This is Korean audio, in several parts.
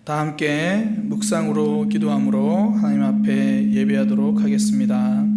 다 함께 묵상으로 기도함으로 하나님 앞에 예배하도록 하겠습니다.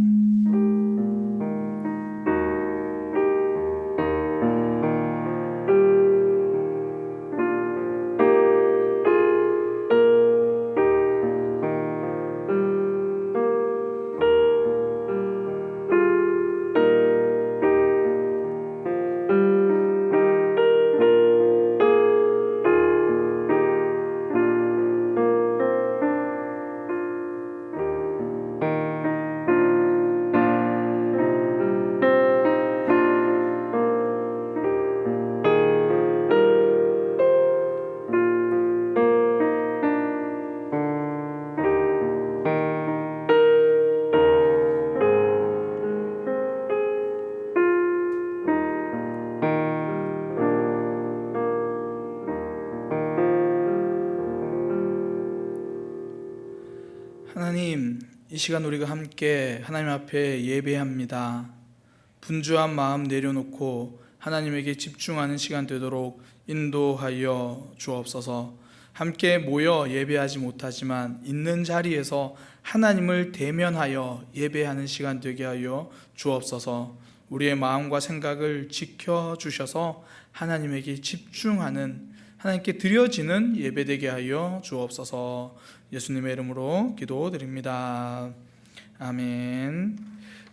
하나님, 이 시간 우리가 함께 하나님 앞에 예배합니다. 분주한 마음 내려놓고 하나님에게 집중하는 시간 되도록 인도하여 주옵소서. 함께 모여 예배하지 못하지만 있는 자리에서 하나님을 대면하여 예배하는 시간 되게 하여 주옵소서. 우리의 마음과 생각을 지켜주셔서 하나님에게 집중하는, 하나님께 드려지는 예배되게 하여 주옵소서. 예수님의 이름으로 기도드립니다. 아멘.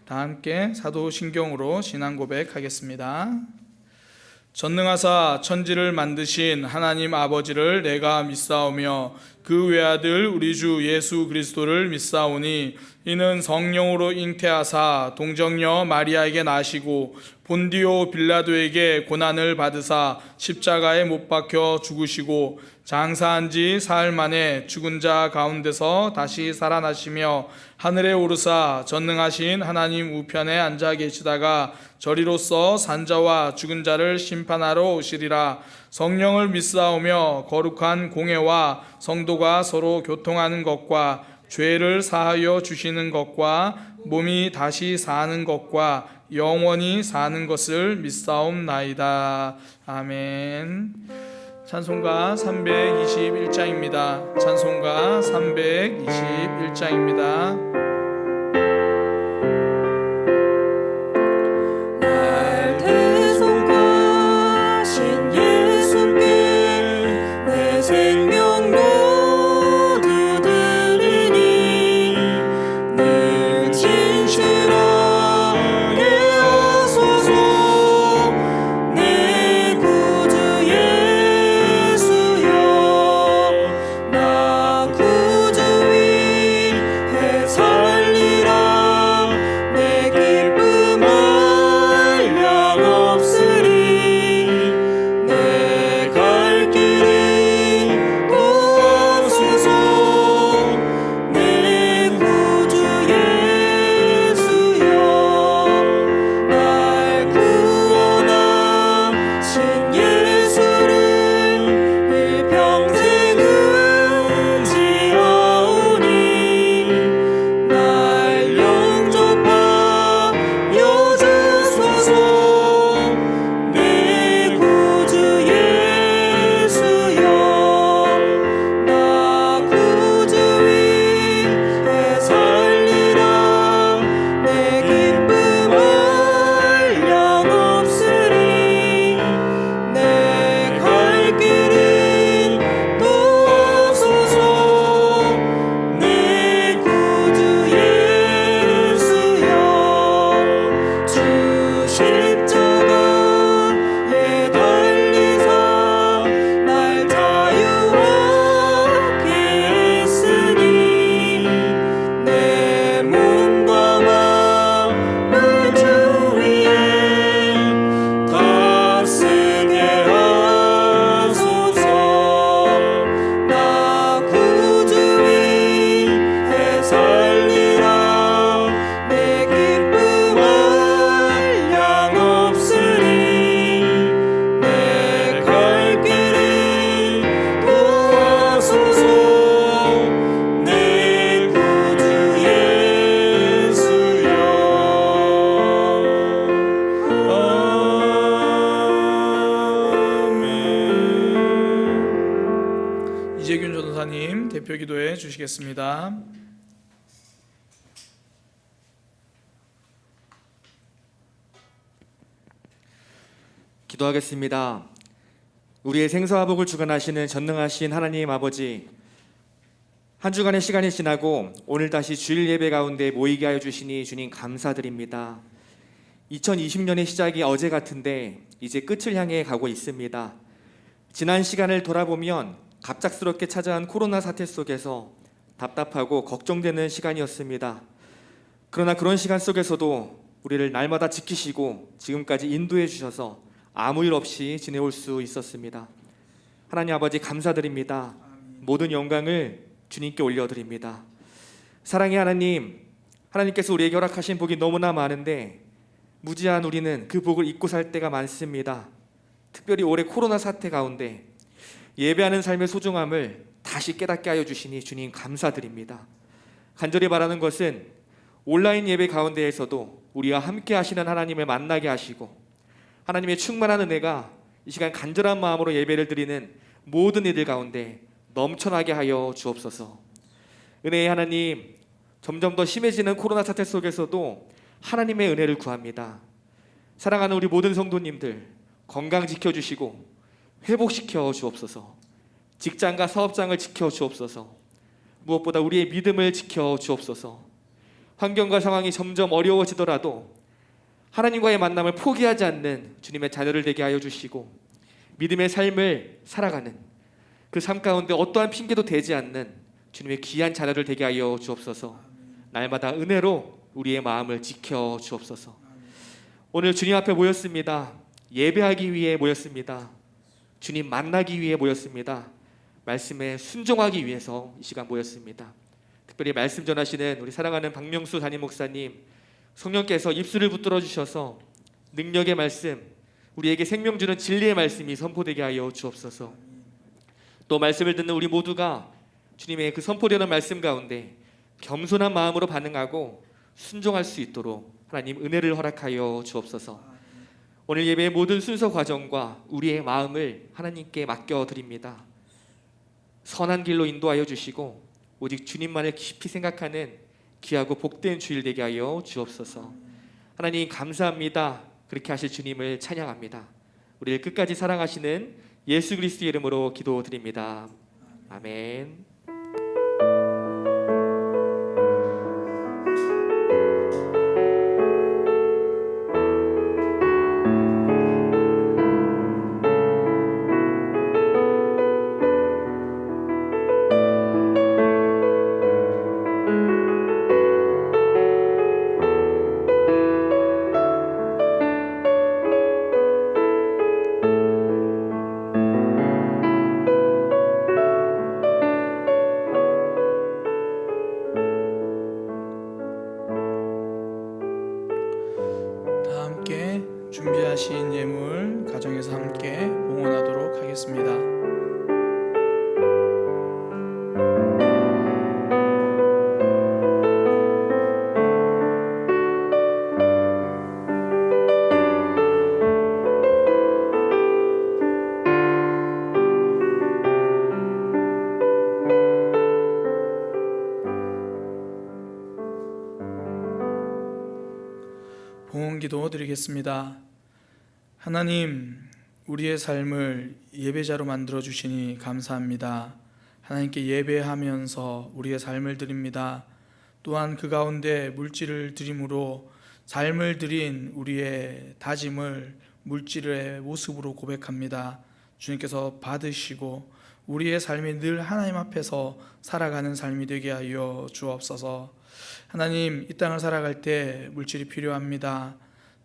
다 함께 사도신경으로 신앙 고백하겠습니다. 전능하사 천지를 만드신 하나님 아버지를 내가 믿사오며 그 외아들 우리 주 예수 그리스도를 믿사오니 이는 성령으로 잉태하사 동정녀 마리아에게 나시고 본디오 빌라도에게 고난을 받으사 십자가에 못 박혀 죽으시고 장사한 지 사흘 만에 죽은 자 가운데서 다시 살아나시며 하늘에 오르사 전능하신 하나님 우편에 앉아 계시다가 저리로서 산자와 죽은 자를 심판하러 오시리라. 성령을 믿사오며 거룩한 공회와 성도가 서로 교통하는 것과 죄를 사하여 주시는 것과 몸이 다시 사는 것과 영원히 사는 것을 믿사옵나이다. 아멘. 찬송가 321장입니다. 찬송가 321장입니다. 살 전도사님 대표 기도해 주시겠습니다. 기도하겠습니다. 우리의 생사와 복을 주관하시는 전능하신 하나님 아버지, 한 주간의 시간이 지나고 오늘 다시 주일 예배 가운데 모이게 하여 주시니 주님 감사드립니다. 2020년의 시작이 어제 같은데 이제 끝을 향해 가고 있습니다. 지난 시간을 돌아보면 갑작스럽게 찾아온 코로나 사태 속에서 답답하고 걱정되는 시간이었습니다. 그러나 그런 시간 속에서도 우리를 날마다 지키시고 지금까지 인도해 주셔서 아무 일 없이 지내올 수 있었습니다. 하나님 아버지 감사드립니다. 모든 영광을 주님께 올려드립니다. 사랑의 하나님, 하나님께서 우리에게 허락하신 복이 너무나 많은데 무지한 우리는 그 복을 잊고 살 때가 많습니다. 특별히 올해 코로나 사태 가운데 예배하는 삶의 소중함을 다시 깨닫게 하여 주시니 주님 감사드립니다. 간절히 바라는 것은 온라인 예배 가운데에서도 우리와 함께 하시는 하나님을 만나게 하시고 하나님의 충만한 은혜가 이 시간 간절한 마음으로 예배를 드리는 모든 이들 가운데 넘쳐나게 하여 주옵소서. 은혜의 하나님, 점점 더 심해지는 코로나 사태 속에서도 하나님의 은혜를 구합니다. 사랑하는 우리 모든 성도님들 건강 지켜주시고 회복시켜 주옵소서. 직장과 사업장을 지켜 주옵소서. 무엇보다 우리의 믿음을 지켜 주옵소서. 환경과 상황이 점점 어려워지더라도 하나님과의 만남을 포기하지 않는 주님의 자녀를 되게 하여 주시고 믿음의 삶을 살아가는 그 삶 가운데 어떠한 핑계도 되지 않는 주님의 귀한 자녀를 되게 하여 주옵소서. 날마다 은혜로 우리의 마음을 지켜 주옵소서. 오늘 주님 앞에 모였습니다. 예배하기 위해 모였습니다. 주님 만나기 위해 모였습니다. 말씀에 순종하기 위해서 이 시간 모였습니다. 특별히 말씀 전하시는 우리 사랑하는 박명수 담임 목사님, 성령께서 입술을 붙들어 주셔서 능력의 말씀, 우리에게 생명 주는 진리의 말씀이 선포되게 하여 주옵소서. 또 말씀을 듣는 우리 모두가 주님의 그 선포되는 말씀 가운데 겸손한 마음으로 반응하고 순종할 수 있도록 하나님 은혜를 허락하여 주옵소서. 오늘 예배의 모든 순서 과정과 우리의 마음을 하나님께 맡겨드립니다. 선한 길로 인도하여 주시고 오직 주님만을 깊이 생각하는 귀하고 복된 주일 되게 하여 주옵소서. 하나님 감사합니다. 그렇게 하실 주님을 찬양합니다. 우리를 끝까지 사랑하시는 예수 그리스도의 이름으로 기도드립니다. 아멘. 준비하신 예물 가정에서 함께 봉헌하도록 하겠습니다. 봉헌기도 드리겠습니다. 하나님, 우리의 삶을 예배자로 만들어 주시니 감사합니다. 하나님께 예배하면서 우리의 삶을 드립니다. 또한 그 가운데 물질을 드림으로 삶을 드린 우리의 다짐을 물질의 모습으로 고백합니다. 주님께서 받으시고 우리의 삶이 늘 하나님 앞에서 살아가는 삶이 되게 하여 주옵소서. 하나님, 이 땅을 살아갈 때 물질이 필요합니다.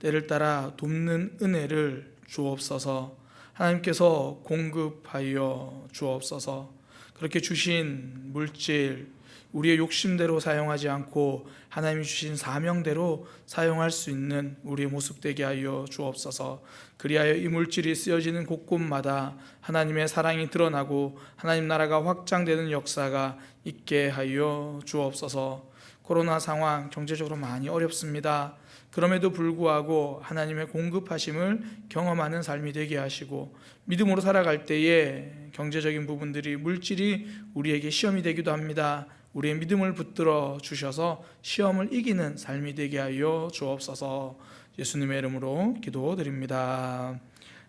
때를 따라 돕는 은혜를 주옵소서. 하나님께서 공급하여 주옵소서. 그렇게 주신 물질 우리의 욕심대로 사용하지 않고 하나님이 주신 사명대로 사용할 수 있는 우리의 모습 되게 하여 주옵소서. 그리하여 이 물질이 쓰여지는 곳곳마다 하나님의 사랑이 드러나고 하나님 나라가 확장되는 역사가 있게 하여 주옵소서. 코로나 상황 경제적으로 많이 어렵습니다. 그럼에도 불구하고 하나님의 공급하심을 경험하는 삶이 되게 하시고, 믿음으로 살아갈 때에 경제적인 부분들이, 물질이 우리에게 시험이 되기도 합니다. 우리의 믿음을 붙들어 주셔서 시험을 이기는 삶이 되게 하여 주옵소서. 예수님의 이름으로 기도드립니다.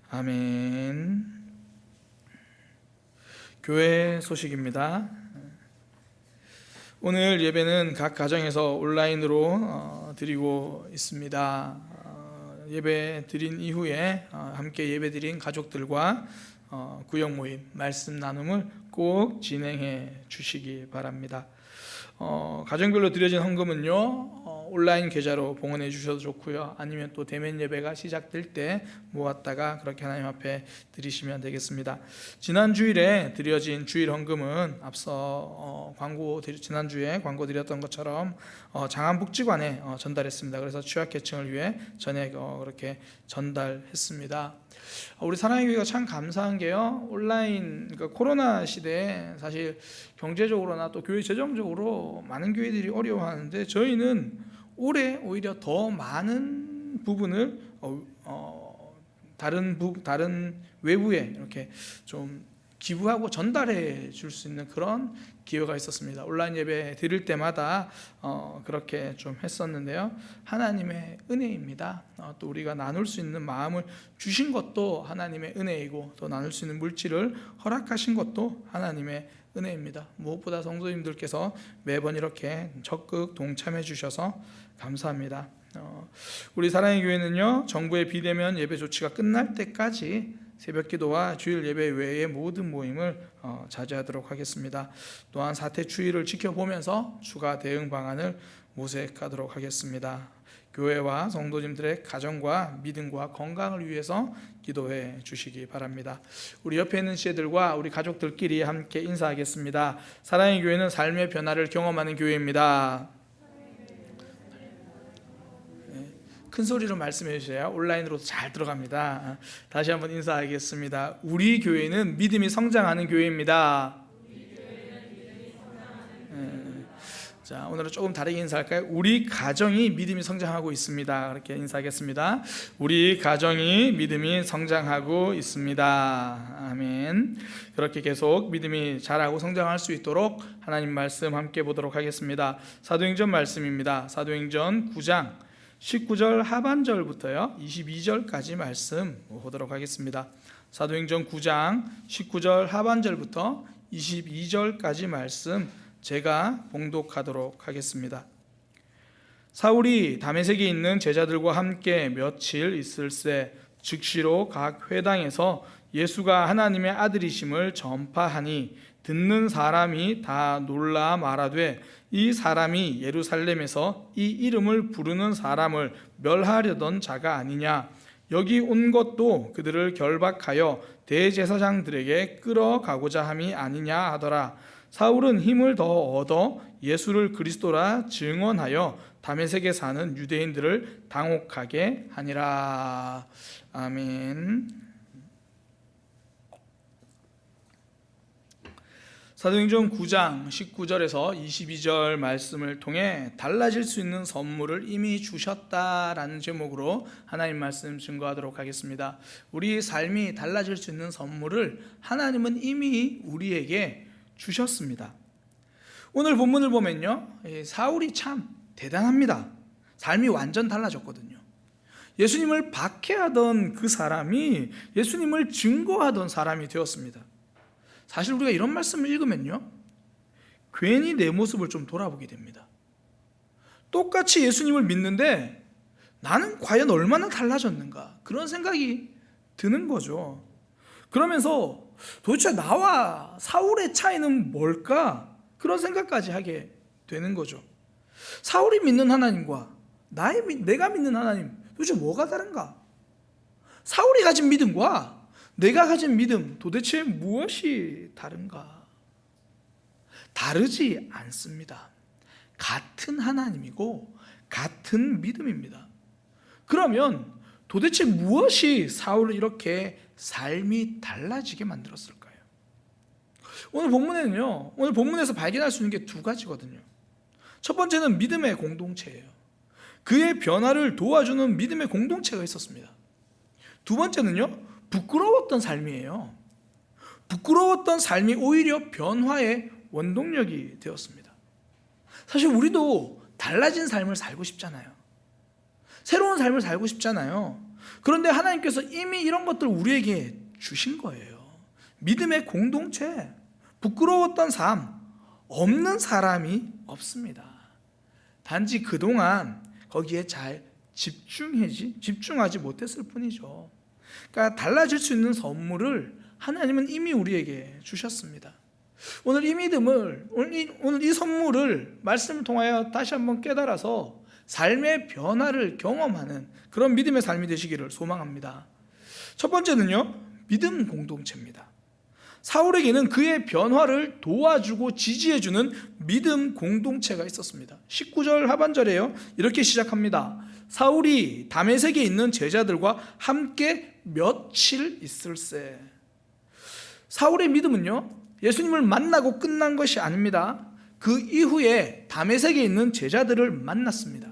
아멘. 교회 소식입니다. 오늘 예배는 각 가정에서 온라인으로 드리고 있습니다. 예배 드린 이후에 함께 예배 드린 가족들과 구역 모임, 말씀 나눔을 꼭 진행해 주시기 바랍니다. 가정별로 드려진 헌금은요, 온라인 계좌로 봉헌해 주셔도 좋고요, 아니면 또 대면 예배가 시작될 때 모았다가 그렇게 하나님 앞에 드리시면 되겠습니다. 지난 주일에 드려진 주일 헌금은 앞서 지난주에 광고 드렸던 것처럼 장안복지관에 전달했습니다. 그래서 취약계층을 위해 전액 그렇게 전달했습니다. 우리 사랑의 교회가 참 감사한 게요, 온라인, 그러니까 코로나 시대에 사실 경제적으로나 또 교회 재정적으로 많은 교회들이 어려워하는데, 저희는 올해 오히려 더 많은 부분을 다른 외부에 이렇게 좀 기부하고 전달해 줄 수 있는 그런 기회가 있었습니다. 온라인 예배 드릴 때마다 그렇게 좀 했었는데요, 하나님의 은혜입니다. 또 우리가 나눌 수 있는 마음을 주신 것도 하나님의 은혜이고, 또 나눌 수 있는 물질을 허락하신 것도 하나님의 은혜입니다. 무엇보다 성도님들께서 매번 이렇게 적극 동참해 주셔서 감사합니다. 우리 사랑의 교회는요, 정부의 비대면 예배 조치가 끝날 때까지 새벽 기도와 주일 예배 외의 모든 모임을 자제하도록 하겠습니다. 또한 사태 추이를 지켜보면서 추가 대응 방안을 모색하도록 하겠습니다. 교회와 성도님들의 가정과 믿음과 건강을 위해서 기도해 주시기 바랍니다. 우리 옆에 있는 씨들과 우리 가족들끼리 함께 인사하겠습니다. 사랑의 교회는 삶의 변화를 경험하는 교회입니다. 큰 소리로 말씀해 주세요. 온라인으로 잘 들어갑니다. 다시 한번 인사하겠습니다. 우리 교회는 믿음이 성장하는 교회입니다. 자, 오늘은 조금 다르게 인사할까요? 우리 가정이 믿음이 성장하고 있습니다. 그렇게 인사하겠습니다. 우리 가정이 믿음이 성장하고 있습니다. 아멘. 그렇게 계속 믿음이 자라고 성장할 수 있도록 하나님 말씀 함께 보도록 하겠습니다. 사도행전 말씀입니다. 사도행전 9장 19절 하반절부터요 22절까지 말씀 보도록 하겠습니다. 사도행전 9장 19절 하반절부터 22절까지 말씀 제가 봉독하도록 하겠습니다. 사울이 다메섹에 있는 제자들과 함께 며칠 있을새 즉시로 각 회당에서 예수가 하나님의 아들이심을 전파하니 듣는 사람이 다 놀라 말하되 이 사람이 예루살렘에서 이 이름을 부르는 사람을 멸하려던 자가 아니냐. 여기 온 것도 그들을 결박하여 대제사장들에게 끌어가고자 함이 아니냐 하더라. 사울은 힘을 더 얻어 예수를 그리스도라 증언하여 다메섹에 사는 유대인들을 당혹하게 하니라. 아멘. 사도행전 9장 19절에서 22절 말씀을 통해 달라질 수 있는 선물을 이미 주셨다라는 제목으로 하나님 말씀 증거하도록 하겠습니다. 우리 삶이 달라질 수 있는 선물을 하나님은 이미 우리에게 주셨습니다. 오늘 본문을 보면요, 사울이 참 대단합니다. 삶이 완전 달라졌거든요. 예수님을 박해하던 그 사람이 예수님을 증거하던 사람이 되었습니다. 사실 우리가 이런 말씀을 읽으면요, 괜히 내 모습을 좀 돌아보게 됩니다. 똑같이 예수님을 믿는데 나는 과연 얼마나 달라졌는가, 그런 생각이 드는 거죠. 그러면서 도대체 나와 사울의 차이는 뭘까, 그런 생각까지 하게 되는 거죠. 사울이 믿는 하나님과 내가 믿는 하나님, 도대체 뭐가 다른가? 사울이 가진 믿음과 내가 가진 믿음, 도대체 무엇이 다른가? 다르지 않습니다. 같은 하나님이고 같은 믿음입니다. 그러면 도대체 무엇이 사울을 이렇게 삶이 달라지게 만들었을까요? 오늘 본문에는요, 오늘 본문에서 발견할 수 있는 게 두 가지거든요. 첫 번째는 믿음의 공동체예요. 그의 변화를 도와주는 믿음의 공동체가 있었습니다. 두 번째는요, 부끄러웠던 삶이에요. 부끄러웠던 삶이 오히려 변화의 원동력이 되었습니다. 사실 우리도 달라진 삶을 살고 싶잖아요. 새로운 삶을 살고 싶잖아요. 그런데 하나님께서 이미 이런 것들 우리에게 주신 거예요. 믿음의 공동체, 부끄러웠던 삶, 없는 사람이 없습니다. 단지 그동안 거기에 잘 집중하지 못했을 뿐이죠. 그러니까 달라질 수 있는 선물을 하나님은 이미 우리에게 주셨습니다. 오늘 이 믿음을, 오늘 이 선물을 말씀을 통하여 다시 한번 깨달아서 삶의 변화를 경험하는 그런 믿음의 삶이 되시기를 소망합니다. 첫 번째는요, 믿음 공동체입니다. 사울에게는 그의 변화를 도와주고 지지해주는 믿음 공동체가 있었습니다. 19절 하반절에요, 이렇게 시작합니다. 사울이 다메섹에 있는 제자들과 함께 며칠 있을세. 사울의 믿음은요, 예수님을 만나고 끝난 것이 아닙니다. 그 이후에 다메섹에 있는 제자들을 만났습니다.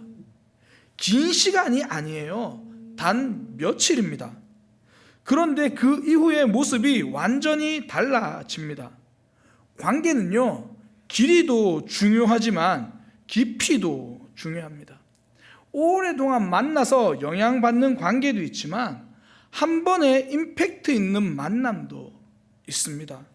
긴 시간이 아니에요. 단 며칠입니다. 그런데 그 이후의 모습이 완전히 달라집니다. 관계는요, 길이도 중요하지만 깊이도 중요합니다. 오랫동안 만나서 영향받는 관계도 있지만 한 번의 임팩트 있는 만남도 있습니다.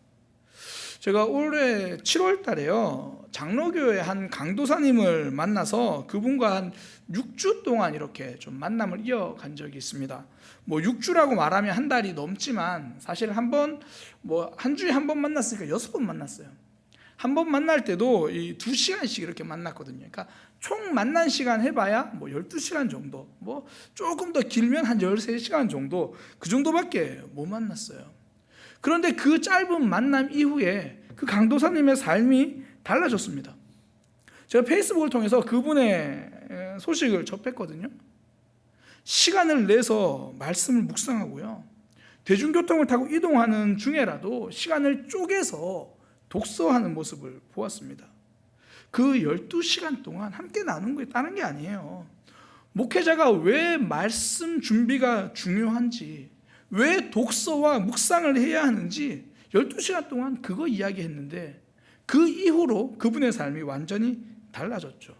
제가 올해 7월 달에요, 장로교회 한 강도사님을 만나서 그분과 한 6주 동안 이렇게 좀 만남을 이어간 적이 있습니다. 6주라고 말하면 한 달이 넘지만 사실 한 주에 한 번 만났으니까 6번 만났어요. 한 번 만날 때도 이 2시간씩 이렇게 만났거든요. 그러니까 총 만난 시간 해봐야 12시간 정도, 조금 더 길면 한 13시간 정도, 그 정도밖에 못 만났어요. 그런데 그 짧은 만남 이후에 그 강도사님의 삶이 달라졌습니다. 제가 페이스북을 통해서 그분의 소식을 접했거든요. 시간을 내서 말씀을 묵상하고요, 대중교통을 타고 이동하는 중에라도 시간을 쪼개서 독서하는 모습을 보았습니다. 그 12시간 동안 함께 나눈 게 다른 게 아니에요. 목회자가 왜 말씀 준비가 중요한지, 왜 독서와 묵상을 해야 하는지 12시간 동안 그거 이야기했는데 그 이후로 그분의 삶이 완전히 달라졌죠.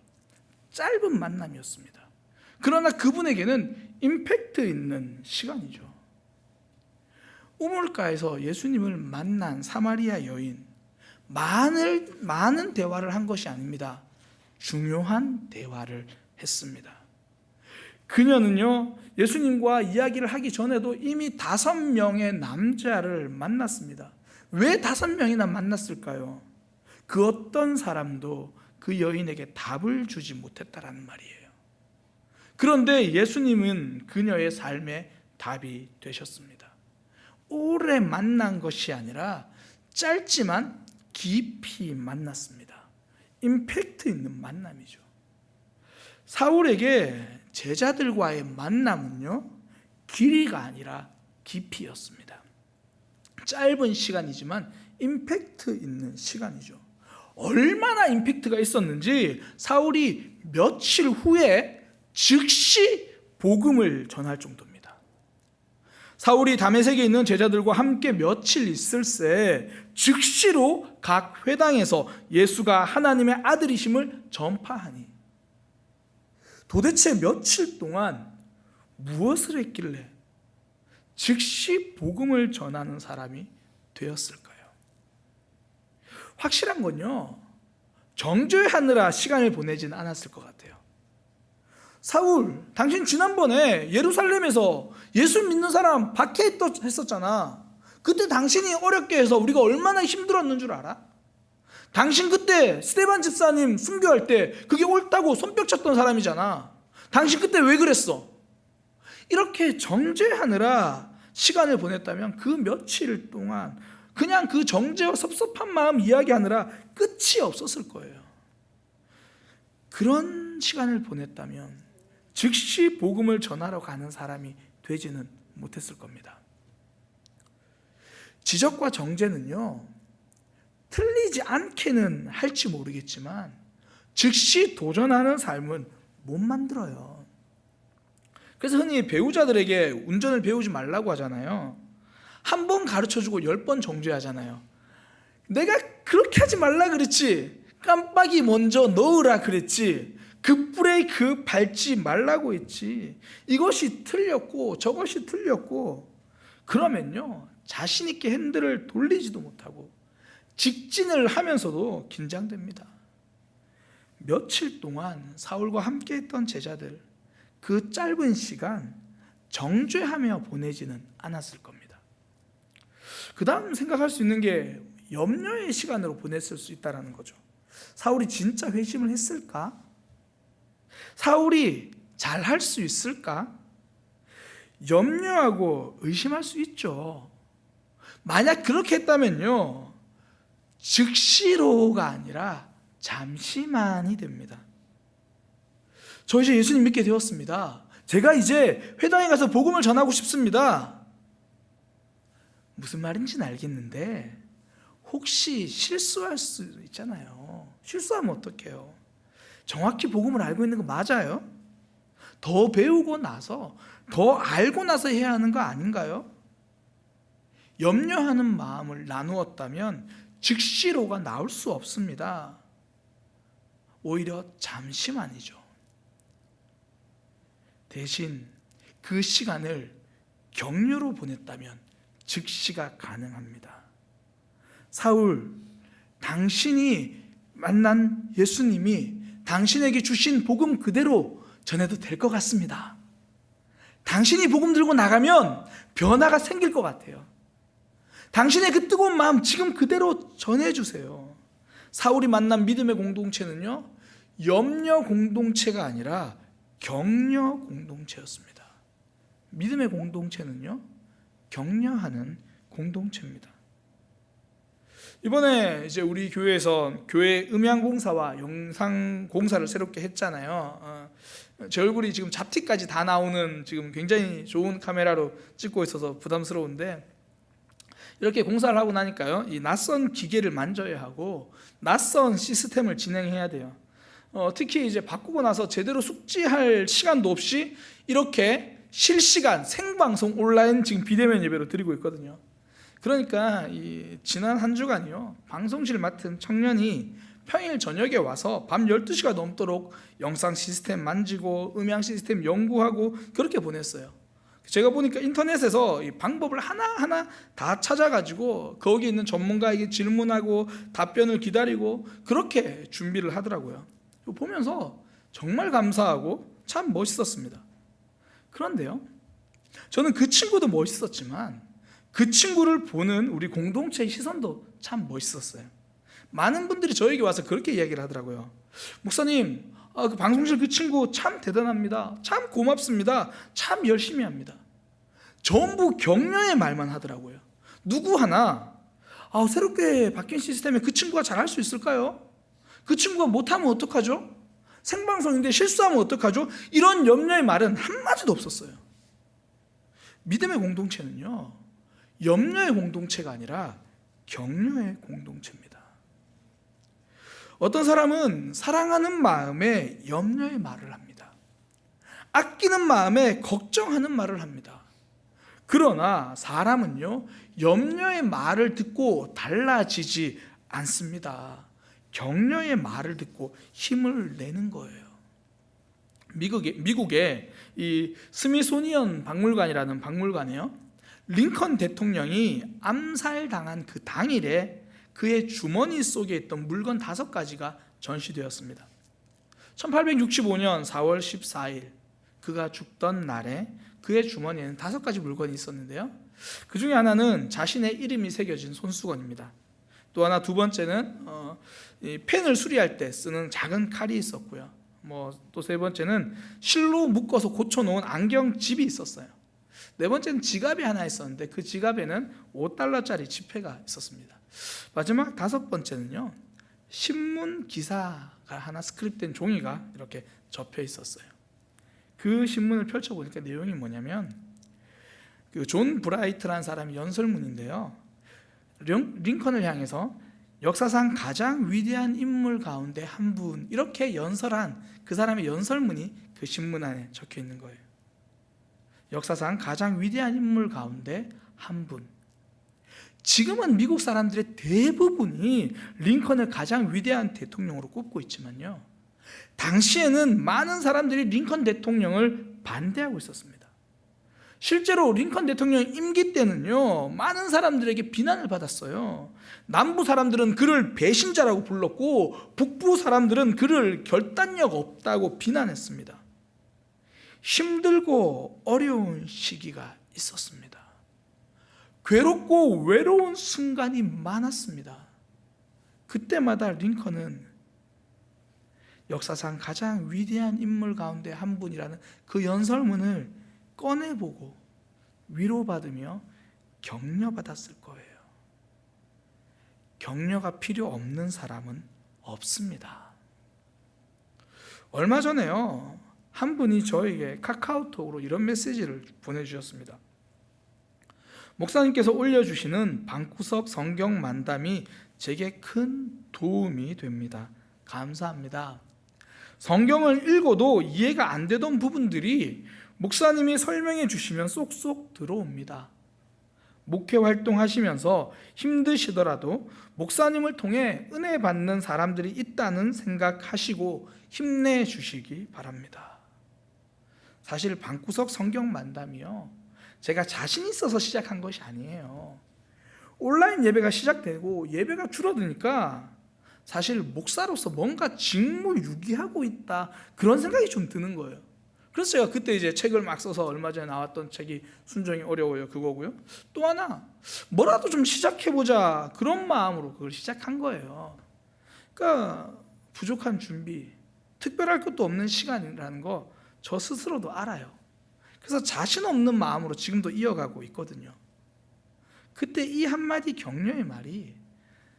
짧은 만남이었습니다. 그러나 그분에게는 임팩트 있는 시간이죠. 우물가에서 예수님을 만난 사마리아 여인, 많은 대화를 한 것이 아닙니다. 중요한 대화를 했습니다. 그녀는요, 예수님과 이야기를 하기 전에도 이미 5명의 남자를 만났습니다. 왜 5명이나 만났을까요? 그 어떤 사람도 그 여인에게 답을 주지 못했다라는 말이에요. 그런데 예수님은 그녀의 삶에 답이 되셨습니다. 오래 만난 것이 아니라 짧지만 깊이 만났습니다. 임팩트 있는 만남이죠. 사울에게 제자들과의 만남은요, 길이가 아니라 깊이였습니다. 짧은 시간이지만 임팩트 있는 시간이죠. 얼마나 임팩트가 있었는지 사울이 며칠 후에 즉시 복음을 전할 정도입니다. 사울이 다메섹에 있는 제자들과 함께 며칠 있을새 즉시로 각 회당에서 예수가 하나님의 아들이심을 전파하니, 도대체 며칠 동안 무엇을 했길래 즉시 복음을 전하는 사람이 되었을까요? 확실한 건요, 정죄하느라 시간을 보내진 않았을 것 같아요. 사울, 당신 지난번에 예루살렘에서 예수 믿는 사람 박해했었잖아. 그때 당신이 어렵게 해서 우리가 얼마나 힘들었는 줄 알아? 당신 그때 스데반 집사님 순교할 때 그게 옳다고 손뼉 쳤던 사람이잖아. 당신 그때 왜 그랬어? 이렇게 정죄하느라 시간을 보냈다면 그 며칠 동안 그냥 그 정죄와 섭섭한 마음 이야기하느라 끝이 없었을 거예요. 그런 시간을 보냈다면 즉시 복음을 전하러 가는 사람이 되지는 못했을 겁니다. 지적과 정죄는요, 틀리지 않게는 할지 모르겠지만 즉시 도전하는 삶은 못 만들어요. 그래서 흔히 배우자들에게 운전을 배우지 말라고 하잖아요. 한 번 가르쳐주고 10번 정죄하잖아요. 내가 그렇게 하지 말라 그랬지, 깜빡이 먼저 넣으라 그랬지, 급브레이크 밟지 말라고 했지, 이것이 틀렸고 저것이 틀렸고, 그러면요 자신 있게 핸들을 돌리지도 못하고 직진을 하면서도 긴장됩니다. 며칠 동안 사울과 함께 했던 제자들, 그 짧은 시간 정죄하며 보내지는 않았을 겁니다. 그 다음 생각할 수 있는 게 염려의 시간으로 보냈을 수 있다는 거죠. 사울이 진짜 회심을 했을까? 사울이 잘할 수 있을까? 염려하고 의심할 수 있죠. 만약 그렇게 했다면요 즉시로가 아니라 잠시만이 됩니다. 저 이제 예수님 믿게 되었습니다. 제가 이제 회당에 가서 복음을 전하고 싶습니다. 무슨 말인지는 알겠는데 혹시 실수할 수 있잖아요. 실수하면 어떡해요? 정확히 복음을 알고 있는 거 맞아요? 더 배우고 나서, 더 알고 나서 해야 하는 거 아닌가요? 염려하는 마음을 나누었다면 즉시로가 나올 수 없습니다. 오히려 잠시만이죠. 대신 그 시간을 격려로 보냈다면 즉시가 가능합니다. 사울, 당신이 만난 예수님이 당신에게 주신 복음 그대로 전해도 될 것 같습니다. 당신이 복음 들고 나가면 변화가 생길 것 같아요. 당신의 그 뜨거운 마음 지금 그대로 전해주세요. 사울이 만난 믿음의 공동체는요 염려 공동체가 아니라 격려 공동체였습니다. 믿음의 공동체는요 격려하는 공동체입니다. 이번에 이제 우리 교회에서 교회 음향공사와 영상공사를 새롭게 했잖아요. 제 얼굴이 지금 잡티까지 다 나오는 지금 굉장히 좋은 카메라로 찍고 있어서 부담스러운데, 이렇게 공사를 하고 나니까요 이 낯선 기계를 만져야 하고 낯선 시스템을 진행해야 돼요. 특히 이제 바꾸고 나서 제대로 숙지할 시간도 없이 이렇게 실시간 생방송 온라인 지금 비대면 예배로 드리고 있거든요. 그러니까 이 지난 한 주간이요 방송실 맡은 청년이 평일 저녁에 와서 밤 12시가 넘도록 영상 시스템 만지고 음향 시스템 연구하고 그렇게 보냈어요. 제가 보니까 인터넷에서 이 방법을 하나하나 다 찾아가지고 거기 있는 전문가에게 질문하고 답변을 기다리고 그렇게 준비를 하더라고요. 보면서 정말 감사하고 참 멋있었습니다. 그런데요 저는 그 친구도 멋있었지만 그 친구를 보는 우리 공동체의 시선도 참 멋있었어요. 많은 분들이 저에게 와서 그렇게 이야기를 하더라고요. 목사님, 그 방송실 그 친구 참 대단합니다. 참 고맙습니다. 참 열심히 합니다. 전부 격려의 말만 하더라고요. 누구 하나 새롭게 바뀐 시스템에 그 친구가 잘할 수 있을까요? 그 친구가 못하면 어떡하죠? 생방송인데 실수하면 어떡하죠? 이런 염려의 말은 한마디도 없었어요. 믿음의 공동체는요 염려의 공동체가 아니라 격려의 공동체입니다. 어떤 사람은 사랑하는 마음에 염려의 말을 합니다. 아끼는 마음에 걱정하는 말을 합니다. 그러나 사람은요 염려의 말을 듣고 달라지지 않습니다. 격려의 말을 듣고 힘을 내는 거예요. 미국의 이 스미소니언 박물관이라는 박물관이에요. 링컨 대통령이 암살당한 그 당일에 그의 주머니 속에 있던 물건 5가지가 전시되었습니다. 1865년 4월 14일 그가 죽던 날에 그의 주머니에는 5가지 물건이 있었는데요. 그 중에 하나는 자신의 이름이 새겨진 손수건입니다. 또 하나, 두 번째는 이 펜을 수리할 때 쓰는 작은 칼이 있었고요. 또 세 번째는 실로 묶어서 고쳐놓은 안경집이 있었어요. 네 번째는 지갑이 하나 있었는데 그 지갑에는 $5짜리 지폐가 있었습니다. 마지막 5번째는요 신문 기사가 하나 스크립된 종이가 이렇게 접혀 있었어요. 그 신문을 펼쳐보니까 내용이 뭐냐면 그 존 브라이트라는 사람이 연설문인데요 링컨을 향해서 역사상 가장 위대한 인물 가운데 한 분, 이렇게 연설한 그 사람의 연설문이 그 신문 안에 적혀 있는 거예요. 역사상 가장 위대한 인물 가운데 한 분. 지금은 미국 사람들의 대부분이 링컨을 가장 위대한 대통령으로 꼽고 있지만요, 당시에는 많은 사람들이 링컨 대통령을 반대하고 있었습니다. 실제로 링컨 대통령 임기 때는요, 많은 사람들에게 비난을 받았어요. 남부 사람들은 그를 배신자라고 불렀고, 북부 사람들은 그를 결단력 없다고 비난했습니다. 힘들고 어려운 시기가 있었습니다. 괴롭고 외로운 순간이 많았습니다. 그때마다 링컨은 역사상 가장 위대한 인물 가운데 한 분이라는 그 연설문을 꺼내보고 위로받으며 격려받았을 거예요. 격려가 필요 없는 사람은 없습니다. 얼마 전에요, 한 분이 저에게 카카오톡으로 이런 메시지를 보내주셨습니다. 목사님께서 올려주시는 방구석 성경 만담이 제게 큰 도움이 됩니다. 감사합니다. 성경을 읽어도 이해가 안 되던 부분들이 목사님이 설명해 주시면 쏙쏙 들어옵니다. 목회 활동하시면서 힘드시더라도 목사님을 통해 은혜 받는 사람들이 있다는 생각하시고 힘내주시기 바랍니다. 사실 방구석 성경 만담이요, 제가 자신 있어서 시작한 것이 아니에요. 온라인 예배가 시작되고 예배가 줄어드니까 사실 목사로서 뭔가 직무유기하고 있다, 그런 생각이 좀 드는 거예요. 그래서 제가 그때 이제 책을 막 써서 얼마 전에 나왔던 책이 순종이 어려워요, 그거고요. 또 하나, 뭐라도 좀 시작해보자, 그런 마음으로 그걸 시작한 거예요. 그러니까 부족한 준비, 특별할 것도 없는 시간이라는 거 저 스스로도 알아요. 그래서 자신 없는 마음으로 지금도 이어가고 있거든요. 그때 이 한마디 격려의 말이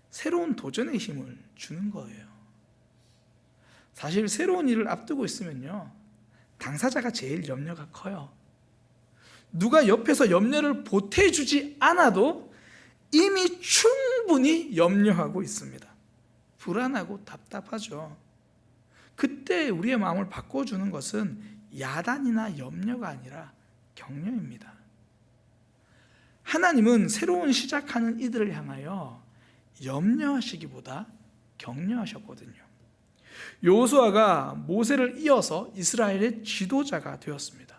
새로운 도전의 힘을 주는 거예요. 사실 새로운 일을 앞두고 있으면요, 당사자가 제일 염려가 커요. 누가 옆에서 염려를 보태주지 않아도 이미 충분히 염려하고 있습니다. 불안하고 답답하죠. 그때 우리의 마음을 바꿔주는 것은 야단이나 염려가 아니라 격려입니다. 하나님은 새로운 시작하는 이들을 향하여 염려하시기보다 격려하셨거든요. 여호수아가 모세를 이어서 이스라엘의 지도자가 되었습니다.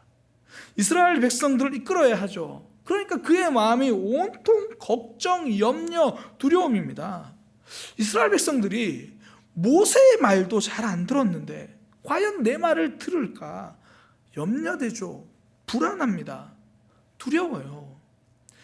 이스라엘 백성들을 이끌어야 하죠. 그러니까 그의 마음이 온통 걱정, 염려, 두려움입니다. 이스라엘 백성들이 모세의 말도 잘 안 들었는데 과연 내 말을 들을까? 염려되죠. 불안합니다. 두려워요.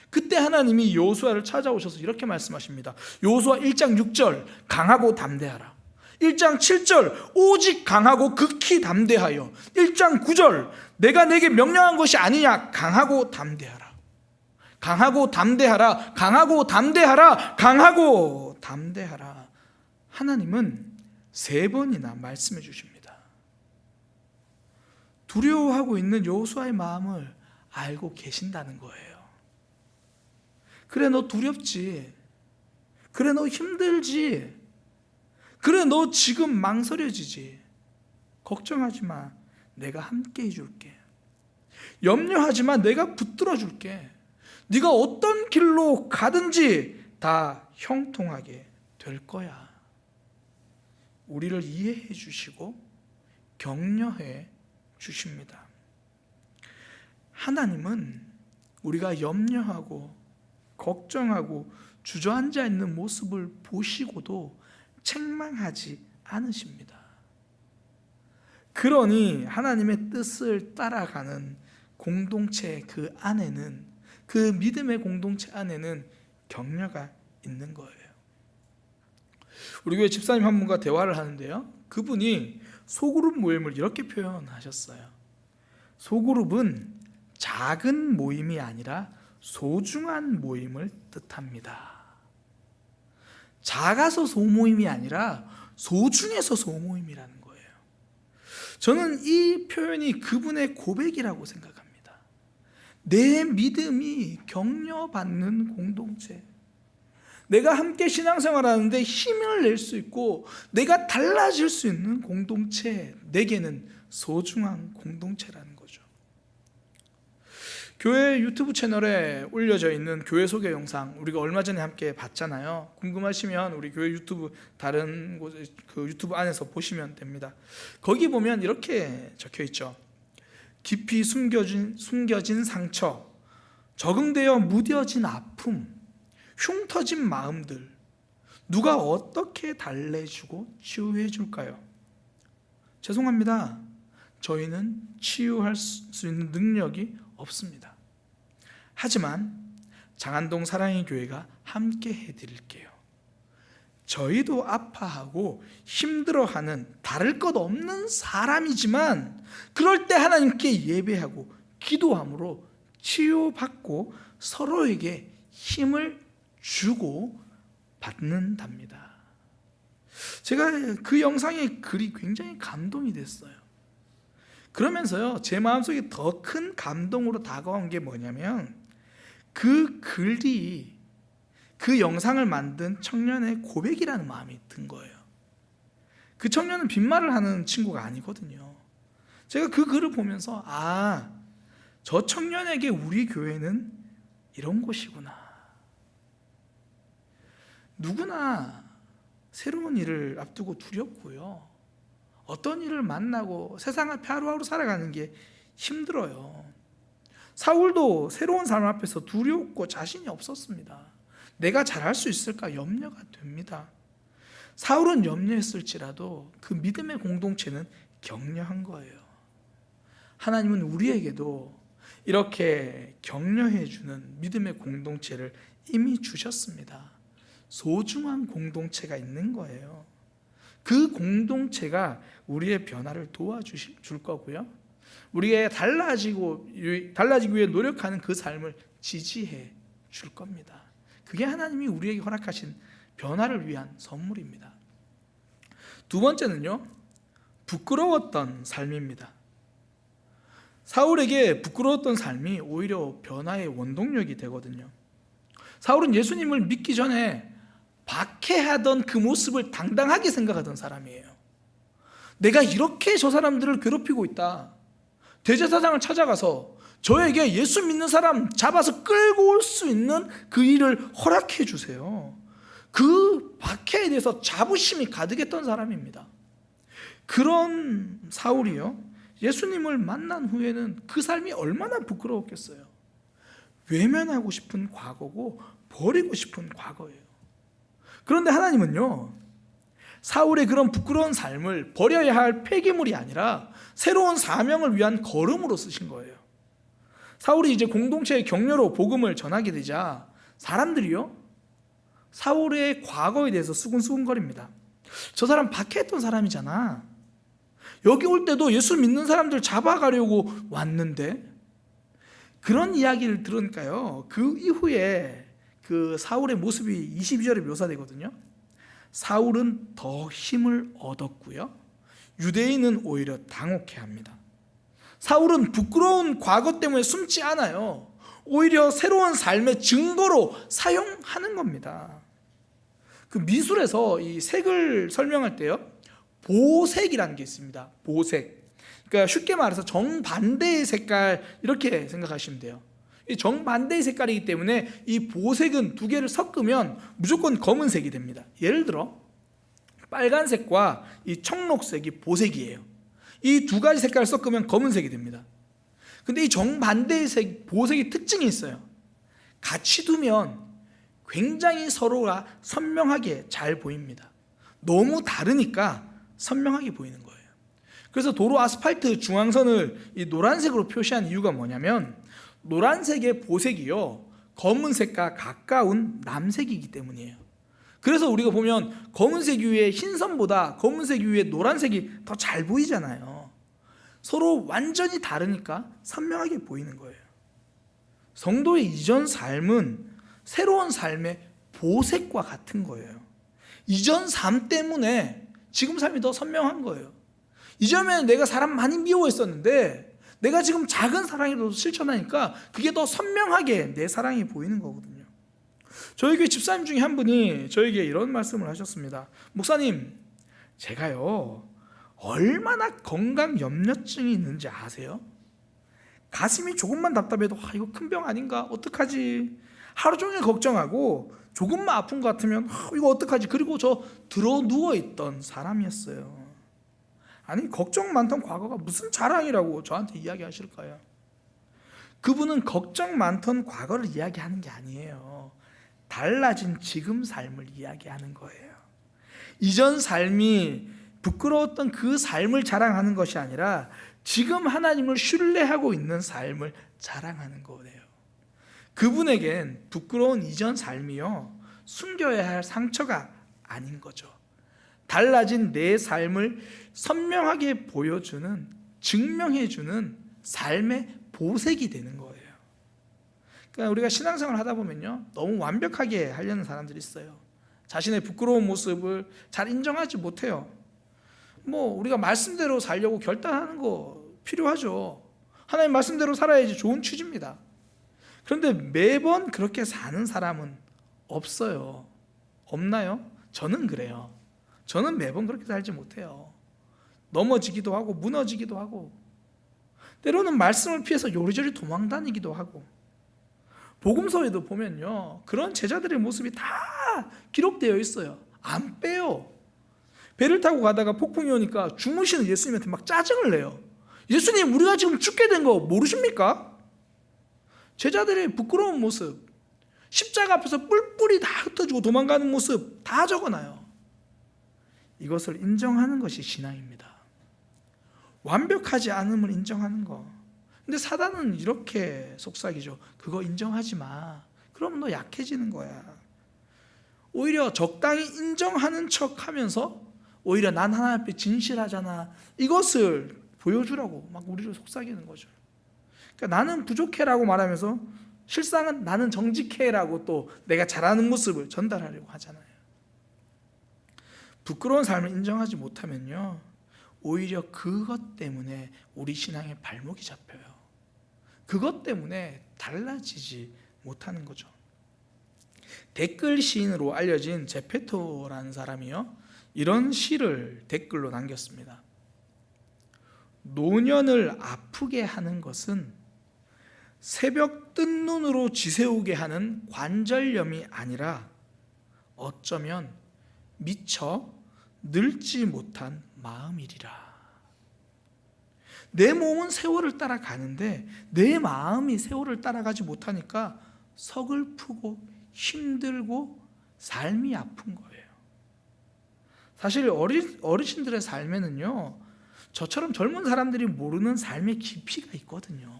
그때 하나님이 여호수아를 찾아오셔서 이렇게 말씀하십니다. 여호수아 1장 6절, 강하고 담대하라. 1장 7절, 오직 강하고 극히 담대하여. 1장 9절, 내가 내게 명령한 것이 아니냐, 강하고 담대하라. 강하고 담대하라. 강하고 담대하라. 강하고 담대하라. 하나님은 3번이나 말씀해 주십니다. 두려워하고 있는 여호수아의 마음을 알고 계신다는 거예요. 그래, 너 두렵지. 그래, 너 힘들지. 그래, 너 지금 망설여지지. 걱정하지 마. 내가 함께 해줄게. 염려하지 마. 내가 붙들어 줄게. 네가 어떤 길로 가든지 다 형통하게 될 거야. 우리를 이해해 주시고 격려해 주십니다. 하나님은 우리가 염려하고 걱정하고 주저앉아 있는 모습을 보시고도 책망하지 않으십니다. 그러니 하나님의 뜻을 따라가는 공동체 그 안에는, 그 믿음의 공동체 안에는 격려가 있는 거예요. 우리 교회 집사님 한 분과 대화를 하는데요, 그분이 소그룹 모임을 이렇게 표현하셨어요. 소그룹은 작은 모임이 아니라 소중한 모임을 뜻합니다. 작아서 소모임이 아니라 소중해서 소모임이라는 거예요. 저는 이 표현이 그분의 고백이라고 생각합니다. 내 믿음이 격려받는 공동체, 내가 함께 신앙생활하는데 힘을 낼 수 있고 내가 달라질 수 있는 공동체, 내게는 소중한 공동체라는 거죠. 교회 유튜브 채널에 올려져 있는 교회 소개 영상 우리가 얼마 전에 함께 봤잖아요. 궁금하시면 우리 교회 유튜브 다른 곳 그 유튜브 안에서 보시면 됩니다. 거기 보면 이렇게 적혀 있죠. 깊이 숨겨진 상처, 적응되어 무뎌진 아픔, 흉터진 마음들, 누가 어떻게 달래주고 치유해 줄까요? 죄송합니다. 저희는 치유할 수 있는 능력이 없습니다. 하지만 장안동 사랑의 교회가 함께 해드릴게요. 저희도 아파하고 힘들어하는 다를 것 없는 사람이지만 그럴 때 하나님께 예배하고 기도함으로 치유받고 서로에게 힘을 주고 받는답니다. 제가 그 영상의 글이 굉장히 감동이 됐어요. 그러면서요, 제 마음속에 더 큰 감동으로 다가온 게 뭐냐면 그 글이 그 영상을 만든 청년의 고백이라는 마음이 든 거예요. 그 청년은 빈말을 하는 친구가 아니거든요. 제가 그 글을 보면서 저 청년에게 우리 교회는 이런 곳이구나. 누구나 새로운 일을 앞두고 두렵고요, 어떤 일을 만나고 세상 앞에 하루하루 살아가는 게 힘들어요. 사울도 새로운 삶 앞에서 두렵고 자신이 없었습니다. 내가 잘할 수 있을까 염려가 됩니다. 사울은 염려했을지라도 그 믿음의 공동체는 격려한 거예요. 하나님은 우리에게도 이렇게 격려해 주는 믿음의 공동체를 이미 주셨습니다. 소중한 공동체가 있는 거예요. 그 공동체가 우리의 변화를 도와줄 거고요, 우리가 달라지기 위해 노력하는 그 삶을 지지해 줄 겁니다. 그게 하나님이 우리에게 허락하신 변화를 위한 선물입니다. 두 번째는요, 부끄러웠던 삶입니다. 사울에게 부끄러웠던 삶이 오히려 변화의 원동력이 되거든요. 사울은 예수님을 믿기 전에 박해하던 그 모습을 당당하게 생각하던 사람이에요. 내가 이렇게 저 사람들을 괴롭히고 있다. 대제사장을 찾아가서 저에게 예수 믿는 사람 잡아서 끌고 올 수 있는 그 일을 허락해 주세요. 그 박해에 대해서 자부심이 가득했던 사람입니다. 그런 사울이요, 예수님을 만난 후에는 그 삶이 얼마나 부끄러웠겠어요. 외면하고 싶은 과거고 버리고 싶은 과거예요. 그런데 하나님은요, 사울의 그런 부끄러운 삶을 버려야 할 폐기물이 아니라 새로운 사명을 위한 걸음으로 쓰신 거예요. 사울이 이제 공동체의 격려로 복음을 전하게 되자 사람들이요, 사울의 과거에 대해서 수군수군거립니다. 저 사람 박해했던 사람이잖아. 여기 올 때도 예수 믿는 사람들 잡아가려고 왔는데. 그런 이야기를 들으니까요, 그 이후에 그 사울의 모습이 22절에 묘사되거든요. 사울은 더 힘을 얻었고요, 유대인은 오히려 당혹해합니다. 사울은 부끄러운 과거 때문에 숨지 않아요. 오히려 새로운 삶의 증거로 사용하는 겁니다. 그 미술에서 이 색을 설명할 때요, 보색이라는 게 있습니다. 보색. 그러니까 쉽게 말해서 정반대의 색깔, 이렇게 생각하시면 돼요. 이 정반대의 색깔이기 때문에 이 보색은 두 개를 섞으면 무조건 검은색이 됩니다. 예를 들어 빨간색과 이 청록색이 보색이에요. 이 두 가지 색깔을 섞으면 검은색이 됩니다. 근데 이 정반대의 색, 보색의 특징이 있어요. 같이 두면 굉장히 서로가 선명하게 잘 보입니다. 너무 다르니까 선명하게 보이는 거예요. 그래서 도로 아스팔트 중앙선을 이 노란색으로 표시한 이유가 뭐냐면, 노란색의 보색이요, 검은색과 가까운 남색이기 때문이에요. 그래서 우리가 보면 검은색 위에 흰선보다 검은색 위에 노란색이 더 잘 보이잖아요. 서로 완전히 다르니까 선명하게 보이는 거예요. 성도의 이전 삶은 새로운 삶의 보색과 같은 거예요. 이전 삶 때문에 지금 삶이 더 선명한 거예요. 이전에는 내가 사람 많이 미워했었는데 내가 지금 작은 사랑이라도 실천하니까 그게 더 선명하게 내 사랑이 보이는 거거든요. 저희 교회 집사님 중에 한 분이 저에게 이런 말씀을 하셨습니다. 목사님, 제가요 얼마나 건강 염려증이 있는지 아세요? 가슴이 조금만 답답해도 이거 큰 병 아닌가? 어떡하지? 하루 종일 걱정하고 조금만 아픈 것 같으면 이거 어떡하지? 그리고 저 들어 누워있던 사람이었어요. 아니, 걱정 많던 과거가 무슨 자랑이라고 저한테 이야기하실까요? 그분은 걱정 많던 과거를 이야기하는 게 아니에요. 달라진 지금 삶을 이야기하는 거예요. 이전 삶이 부끄러웠던 그 삶을 자랑하는 것이 아니라 지금 하나님을 신뢰하고 있는 삶을 자랑하는 거예요. 그분에겐 부끄러운 이전 삶이요 숨겨야 할 상처가 아닌 거죠. 달라진 내 삶을 선명하게 보여주는, 증명해주는 삶의 보색이 되는 거예요. 그러니까 우리가 신앙생활을 하다 보면요 너무 완벽하게 하려는 사람들이 있어요. 자신의 부끄러운 모습을 잘 인정하지 못해요. 우리가 말씀대로 살려고 결단하는 거 필요하죠. 하나님 말씀대로 살아야지 좋은 취지입니다. 그런데 매번 그렇게 사는 사람은 없어요. 없나요? 저는 그래요. 저는 매번 그렇게 살지 못해요. 넘어지기도 하고 무너지기도 하고 때로는 말씀을 피해서 요리조리 도망다니기도 하고 복음서에도 보면요 그런 제자들의 모습이 다 기록되어 있어요. 안 빼요. 배를 타고 가다가 폭풍이 오니까 주무시는 예수님한테 막 짜증을 내요. 예수님, 우리가 지금 죽게 된 거 모르십니까? 제자들의 부끄러운 모습, 십자가 앞에서 뿔뿔이 다 흩어지고 도망가는 모습 다 적어놔요. 이것을 인정하는 것이 신앙입니다. 완벽하지 않음을 인정하는 거. 근데 사단은 이렇게 속삭이죠. 그거 인정하지 마. 그럼 너 약해지는 거야. 오히려 적당히 인정하는 척 하면서 오히려 난 하나님 앞에 진실하잖아, 이것을 보여주라고 막 우리를 속삭이는 거죠. 그러니까 나는 부족해라고 말하면서 실상은 나는 정직해라고 또 내가 잘하는 모습을 전달하려고 하잖아요. 부끄러운 삶을 인정하지 못하면요 오히려 그것 때문에 우리 신앙의 발목이 잡혀요. 그것 때문에 달라지지 못하는 거죠. 댓글 시인으로 알려진 제페토라는 사람이요 이런 시를 댓글로 남겼습니다. 노년을 아프게 하는 것은 새벽 뜬 눈으로 지새우게 하는 관절염이 아니라 어쩌면 미처 늙지 못한 마음이리라. 내 몸은 세월을 따라가는데 내 마음이 세월을 따라가지 못하니까 서글프고 힘들고 삶이 아픈 거예요. 사실 어르신들의 삶에는요 저처럼 젊은 사람들이 모르는 삶의 깊이가 있거든요.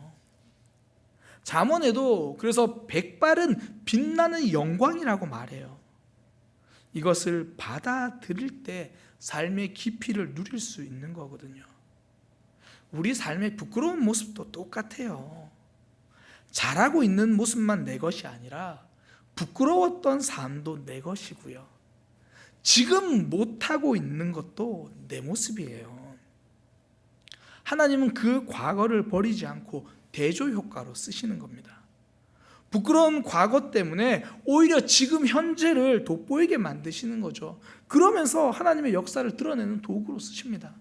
잠언에도 그래서 백발은 빛나는 영광이라고 말해요. 이것을 받아들일 때 삶의 깊이를 누릴 수 있는 거거든요. 우리 삶의 부끄러운 모습도 똑같아요. 잘하고 있는 모습만 내 것이 아니라 부끄러웠던 삶도 내 것이고요. 지금 못하고 있는 것도 내 모습이에요. 하나님은 그 과거를 버리지 않고 대조 효과로 쓰시는 겁니다. 부끄러운 과거 때문에 오히려 지금 현재를 돋보이게 만드시는 거죠. 그러면서 하나님의 역사를 드러내는 도구로 쓰십니다.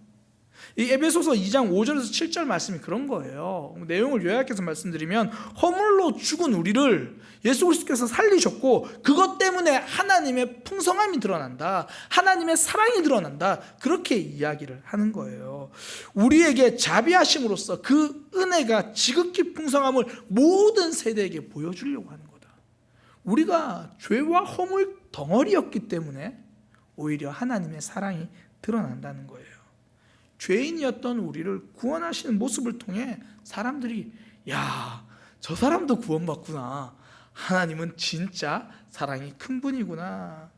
이 에베소서 2장 5절에서 7절 말씀이 그런 거예요. 내용을 요약해서 말씀드리면 허물로 죽은 우리를 예수 그리스도께서 살리셨고 그것 때문에 하나님의 풍성함이 드러난다. 하나님의 사랑이 드러난다. 그렇게 이야기를 하는 거예요. 우리에게 자비하심으로써 그 은혜가 지극히 풍성함을 모든 세대에게 보여주려고 하는 거다. 우리가 죄와 허물 덩어리였기 때문에 오히려 하나님의 사랑이 드러난다는 거예요. 죄인이었던 우리를 구원하시는 모습을 통해 사람들이 야, 저 사람도 구원받구나. 하나님은 진짜 사랑이 큰 분이구나.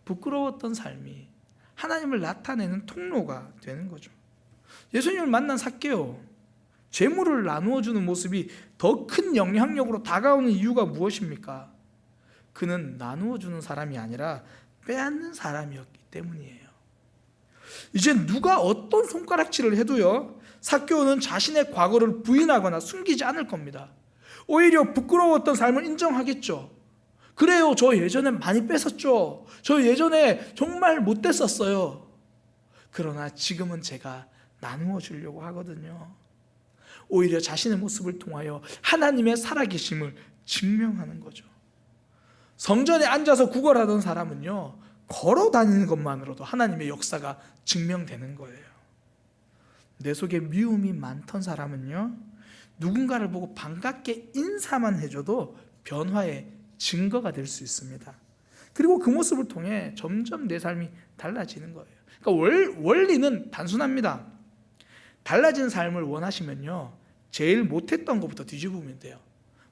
부끄러웠던 삶이 하나님을 나타내는 통로가 되는 거죠. 예수님을 만난 삭개오, 재물을 나누어 주는 모습이 더 큰 영향력으로 다가오는 이유가 무엇입니까? 그는 나누어 주는 사람이 아니라 빼앗는 사람이었기 때문이에요. 이제 누가 어떤 손가락질을 해도요 삭개오는 자신의 과거를 부인하거나 숨기지 않을 겁니다. 오히려 부끄러웠던 삶을 인정하겠죠. 그래요. 저 예전에 많이 뺏었죠. 저 예전에 정말 못됐었어요. 그러나 지금은 제가 나누어 주려고 하거든요. 오히려 자신의 모습을 통하여 하나님의 살아계심을 증명하는 거죠. 성전에 앉아서 구걸하던 사람은요, 걸어 다니는 것만으로도 하나님의 역사가 증명되는 거예요. 내 속에 미움이 많던 사람은요, 누군가를 보고 반갑게 인사만 해줘도 변화의 증거가 될 수 있습니다. 그리고 그 모습을 통해 점점 내 삶이 달라지는 거예요. 그러니까 원리는 단순합니다. 달라진 삶을 원하시면요, 제일 못했던 것부터 뒤집으면 돼요.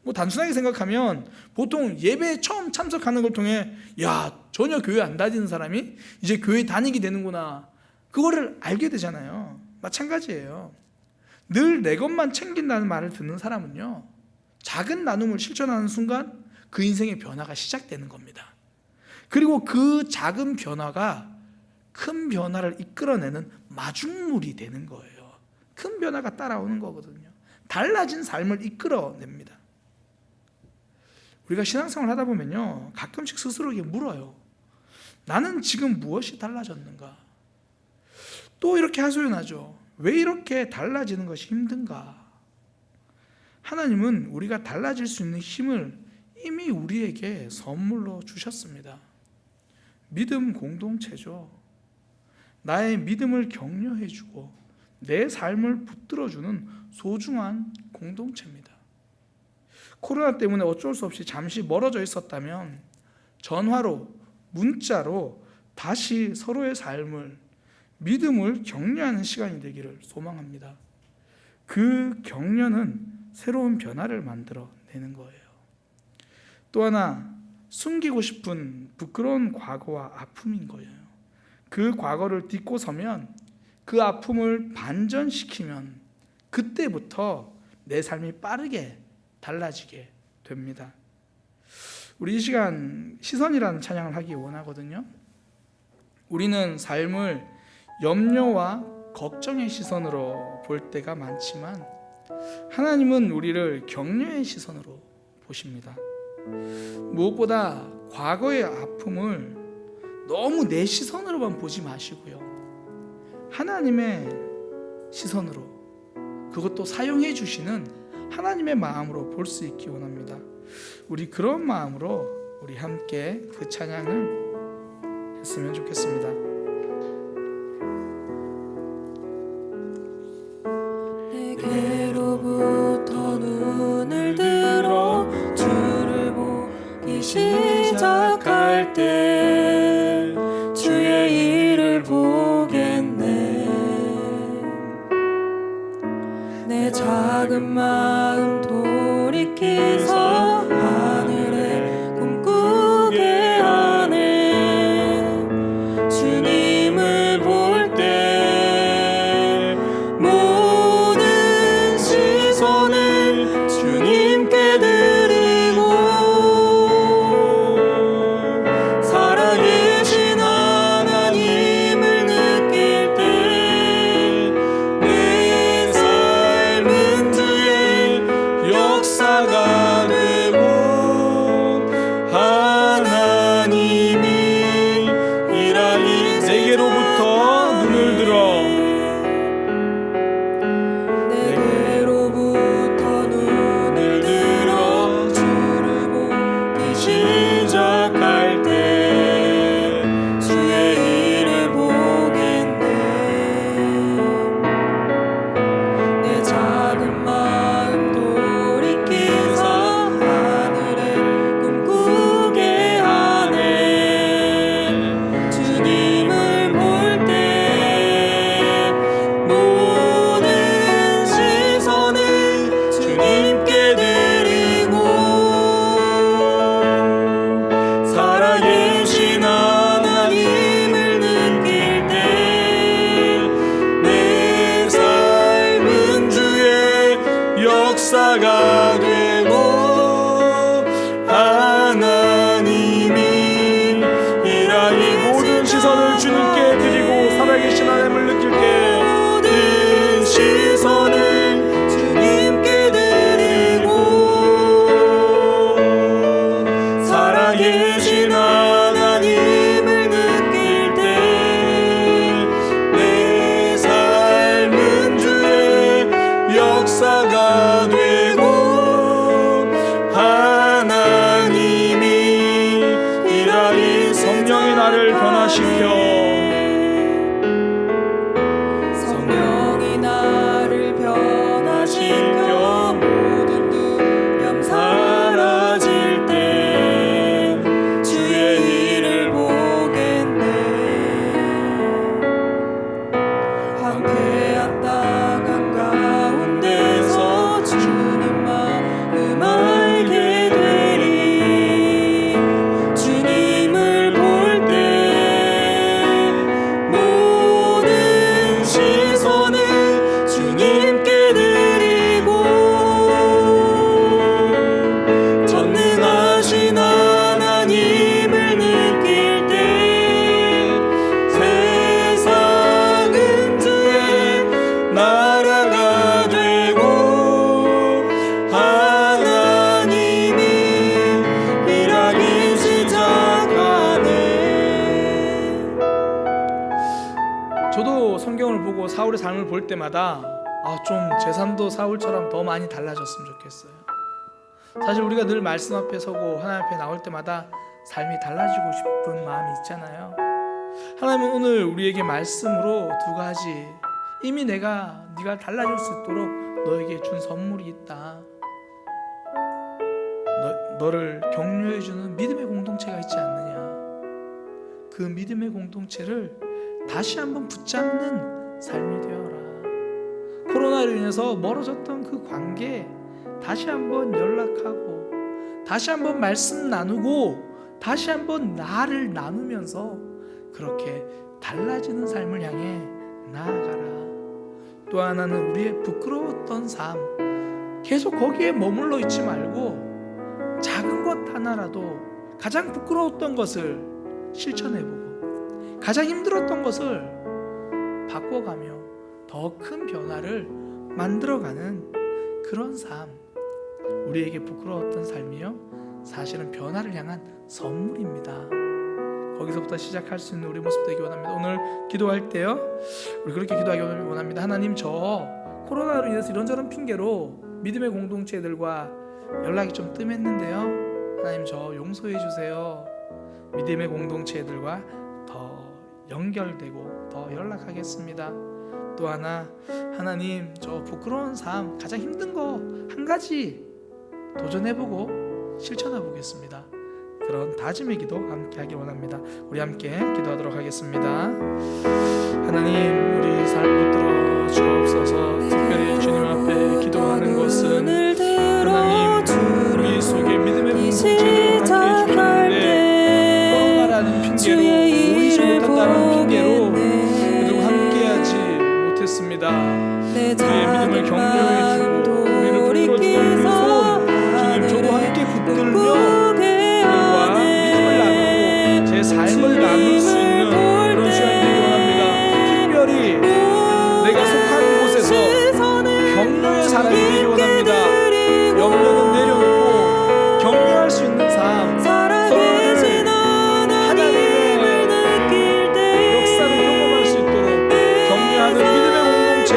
뭐 단순하게 생각하면 보통 예배에 처음 참석하는 걸 통해 야, 전혀 교회 안 다니는 사람이 이제 교회 다니게 되는구나, 그거를 알게 되잖아요. 마찬가지예요. 늘 내 것만 챙긴다는 말을 듣는 사람은요, 작은 나눔을 실천하는 순간 그 인생의 변화가 시작되는 겁니다. 그리고 그 작은 변화가 큰 변화를 이끌어내는 마중물이 되는 거예요. 큰 변화가 따라오는 거거든요. 달라진 삶을 이끌어냅니다. 우리가 신앙생활을 하다 보면요, 가끔씩 스스로에게 물어요. 나는 지금 무엇이 달라졌는가? 또 이렇게 하소연하죠. 왜 이렇게 달라지는 것이 힘든가? 하나님은 우리가 달라질 수 있는 힘을 이미 우리에게 선물로 주셨습니다. 믿음 공동체죠. 나의 믿음을 격려해주고 내 삶을 붙들어주는 소중한 공동체입니다. 코로나 때문에 어쩔 수 없이 잠시 멀어져 있었다면 전화로, 문자로 다시 서로의 삶을, 믿음을 격려하는 시간이 되기를 소망합니다. 그 격려는 새로운 변화를 만들어내는 거예요. 또 하나, 숨기고 싶은 부끄러운 과거와 아픔인 거예요. 그 과거를 딛고 서면, 그 아픔을 반전시키면 그때부터 내 삶이 빠르게 달라지게 됩니다. 우리 이 시간 시선이라는 찬양을 하기 원하거든요. 우리는 삶을 염려와 걱정의 시선으로 볼 때가 많지만 하나님은 우리를 격려의 시선으로 보십니다. 무엇보다 과거의 아픔을 너무 내 시선으로만 보지 마시고요, 하나님의 시선으로, 그것도 사용해 주시는 하나님의 마음으로 볼 수 있기 원합니다. 우리 그런 마음으로 우리 함께 그 찬양을 했으면 좋겠습니다. 내게로부터 눈을 들어 주를 보기 시작할 때 주의 일을 보겠네. 내 작은 마음 돌이키서 하늘에 꿈꾸게 하네. 주님을 볼 때 모든 시선을 주님께 드리고 살아계신 하나님을 느낄 때 내 삶은 주의 역사가 되고 황폐했던 가운데서 주님 마음 알게 되리. 주님을 볼 때 모든 시선을 주님께 드리고 전능하신 하나님을 느낄 때 세상은 주의 나라가 되고 하나님이 일하기 시작하네. 저도 성경을 보고 사울의 삶을 볼 때마다 좀 제 삶도 사울처럼 더 많이 달라졌으면 좋겠어요. 사실 우리가 늘 말씀 앞에 서고 하나님 앞에 나올 때마다 삶이 달라지고 싶은 마음이 있잖아요. 하나님은 오늘 우리에게 말씀으로 두 가지, 이미 네가 달라질 수 있도록 너에게 준 선물이 있다. 너를 격려해주는 믿음의 공동체가 있지 않느냐. 그 믿음의 공동체를 다시 한번 붙잡는 삶이 되어라. 코로나로 인해서 멀어졌던 그 관계 다시 한번 연락하고 다시 한번 말씀 나누고 다시 한번 나를 나누면서 그렇게 달라지는 삶을 향해 나아가라. 또 하나는 우리의 부끄러웠던 삶, 계속 거기에 머물러 있지 말고 작은 것 하나라도 가장 부끄러웠던 것을 실천해보고 가장 힘들었던 것을 바꿔가며 더 큰 변화를 만들어가는 그런 삶, 우리에게 부끄러웠던 삶이요 사실은 변화를 향한 선물입니다. 거기서부터 시작할 수 있는 우리 모습 되기 원합니다. 오늘 기도할 때요 우리 그렇게 기도하기 원합니다. 하나님, 저 코로나로 인해서 이런저런 핑계로 믿음의 공동체들과 연락이 좀 뜸했는데요, 하나님 저 용서해 주세요. 믿음의 공동체들과 더 연결되고 더 연락하겠습니다. 또 하나, 하나님 저 부끄러운 삶 가장 힘든 거 한 가지 도전해보고 실천해보겠습니다. 그런 다짐의 기도 함께 하기 원합니다. 우리 함께 기도하도록 하겠습니다. 하나님, 우리 삶 붙들어 주옵소서. 특별히 주님 앞에 기도하는 것은 하나님 우리 속에 믿음의 공동체를 함께 해주셨는데 코로나라는 핑계로 모이지 못한다는 핑계로 그들과 함께하지 못했습니다. 우리의 믿음을 격려해주고 우리를 붙들어주는 그 손, 주님 저도 함께 붙들며 그들과 믿음을 나누고 제 삶을 나눌 수 있는 그런 시간이 되기 원합니다. 특별히 내가 속한 곳에서 격려의 사람이 되기 원합니다. 염려는 내려놓고 격려할 수 있는 삶, 서로를 하나님의 역사를 경험할 수 있도록 격려하는 믿음의 공동체,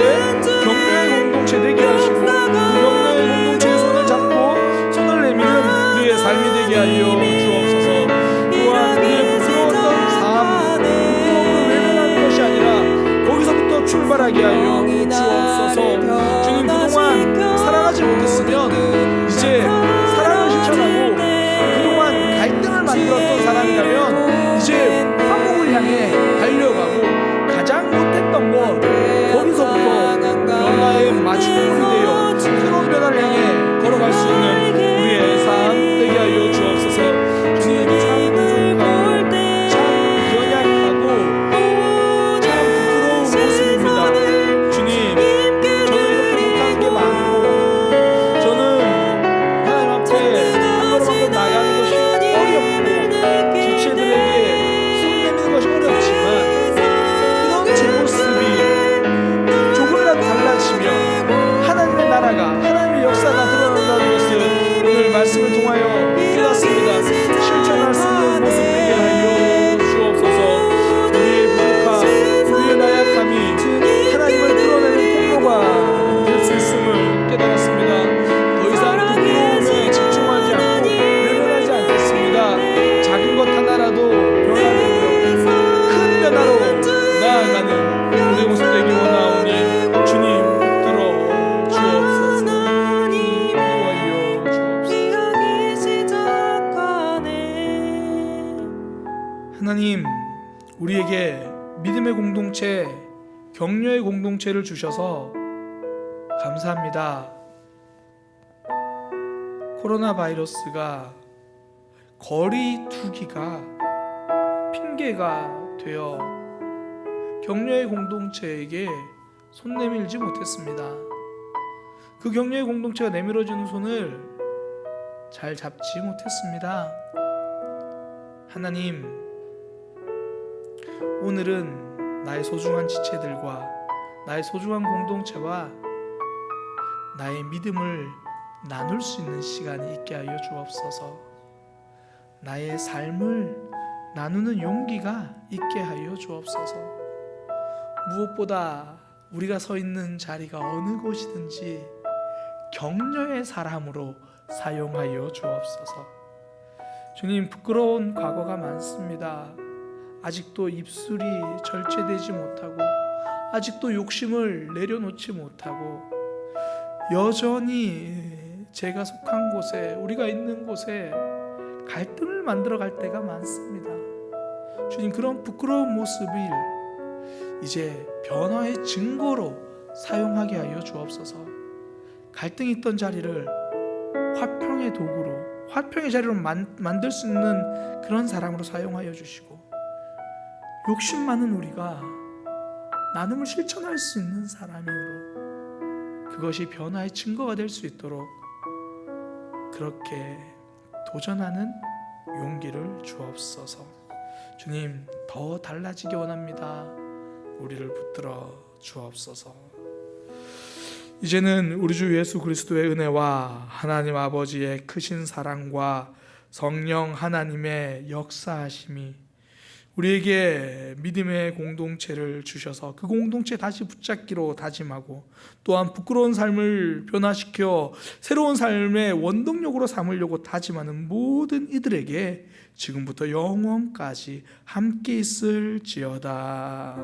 격려의 공동체 되게 하시고 그 격려의 공동체의 손을 잡고 손을 내미는 우리의 삶이 되게 하여 주옵소서. 또한 우리의 부끄러웠던 삶, 부끄러움을 외면하는 것이 아니라 거기서부터 출발하게 하여 주옵소서. 주님, 그동안 사랑하지 못했으면 이제 사랑을 실천하고 그동안 갈등을 만들었던 사람이라면 이제 화목을 향해 달려가고 가장 못했던 것 거기서부터 변화의 마주보게 되어 새로운 변화를 향해 걸어갈 수 있는 우리의 삶 되게 하여 주옵소서. 주님, 참 부족하고 참 연약하고 참 부끄러운 모습입니다. 주님, 저는 이렇게 못한 게 많고 저는 하나님 앞에 한 걸음 한 걸 나아가는 것이 어렵고 지체들에게 손 내미는 것이 어렵지만 이런 제 모습이 조금이라도 달라지면 하나님의 나라가, 하나님의 역사가 드러난다는 것을 오늘 말씀을 통하여 깨닫습니다. 실천할 수 있는 모습 되게 하여 주옵소서. 우리의 부족함, 우리의 나약함이 하나님을 드러내는 통로가 될 수 있음을 깨달았습니다. 더 이상 부끄러움에 집중하지 않고 외면하지 않겠습니다. 작은 것 하나라도 변화되며 큰 변화로 나아가는 우리의 모습 되기 원하오니 주님 들어 주옵소서. 인도하여 주옵소서. 하나님, 우리에게 믿음의 공동체, 격려의 공동체를 주셔서 감사합니다. 코로나 바이러스가 거리두기가 핑계가 되어 격려의 공동체에게 손 내밀지 못했습니다. 그 격려의 공동체가 내밀어주는 손을 잘 잡지 못했습니다. 하나님, 오늘은 나의 소중한 지체들과 나의 소중한 공동체와 나의 믿음을 나눌 수 있는 시간이 있게 하여 주옵소서. 나의 삶을 나누는 용기가 있게 하여 주옵소서. 무엇보다 우리가 서 있는 자리가 어느 곳이든지 격려의 사람으로 사용하여 주옵소서. 주님, 부끄러운 과거가 많습니다. 아직도 입술이 절제되지 못하고 아직도 욕심을 내려놓지 못하고 여전히 제가 속한 곳에, 우리가 있는 곳에 갈등을 만들어갈 때가 많습니다. 주님, 그런 부끄러운 모습을 이제 변화의 증거로 사용하게 하여 주옵소서. 갈등이 있던 자리를 화평의 도구로, 화평의 자리로 만들 수 있는 그런 사람으로 사용하여 주시고, 욕심 많은 우리가 나눔을 실천할 수 있는 사람으로 그것이 변화의 증거가 될 수 있도록 그렇게 도전하는 용기를 주옵소서. 주님, 더 달라지기 원합니다. 우리를 붙들어 주옵소서. 이제는 우리 주 예수 그리스도의 은혜와 하나님 아버지의 크신 사랑과 성령 하나님의 역사하심이 우리에게 믿음의 공동체를 주셔서 그 공동체 다시 붙잡기로 다짐하고, 또한 부끄러운 삶을 변화시켜 새로운 삶의 원동력으로 삼으려고 다짐하는 모든 이들에게 지금부터 영원까지 함께 있을지어다.